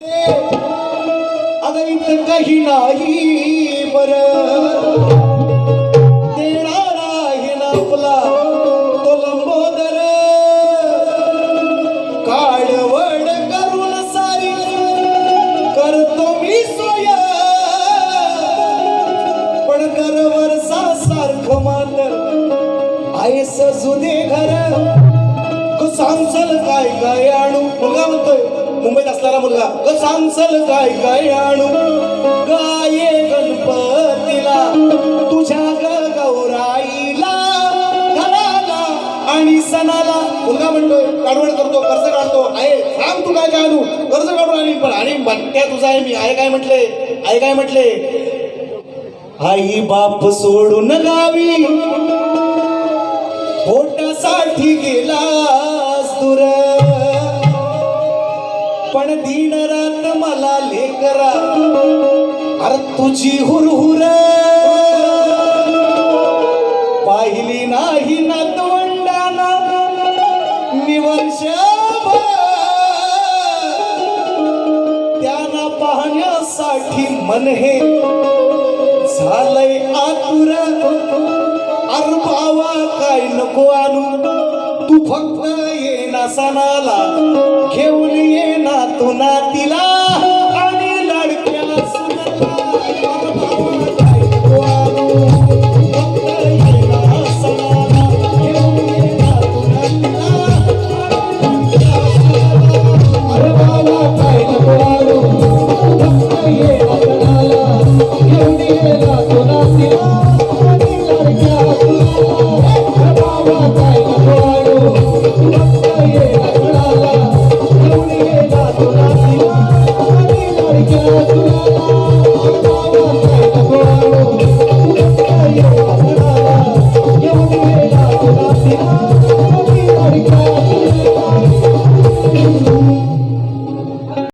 अगं इथं काही नाही बरं देणारा आहे ना आपला तो लंबोदर काळवड करून सारी करतो मी सोय पण दरवर्षा सारखं मातर आहे सजुदे घर सांगसल काय काय आणू मुलगा म्हणतोय मुंबईत असणारा मुलगा सांगसल काय काय आणू गाये गणपतीला तुझ्या गौराईला घराला आणि सणाला मुलगा म्हणतोय काढवड करतो कर्ज काढतो आहे सांग तू काय काय आणू कर्ज काढून आणि पण आणि बट्ट्या तुझा आहे मी आई काय म्हटले आई बाप सोडून गावी पोटासाठी गेलास दूर पण दिन रात मला लेकरा अरे तुझी हुरहुर पाहिली नाही नातवंडाना मी वर्षभर त्यांना पाहण्यासाठी मन हे झालंय आतुर अरे भावा काय नको आणू तू फक्त ये ना सणाला घेऊन ये ना तू नातीला आणि लाडक्या सुनाला अरे भावा काय नको आणू फक्त ये ना सणाला घेऊन ये ना तू नातीला अरे भावा काय नको आणू फक्त ये ना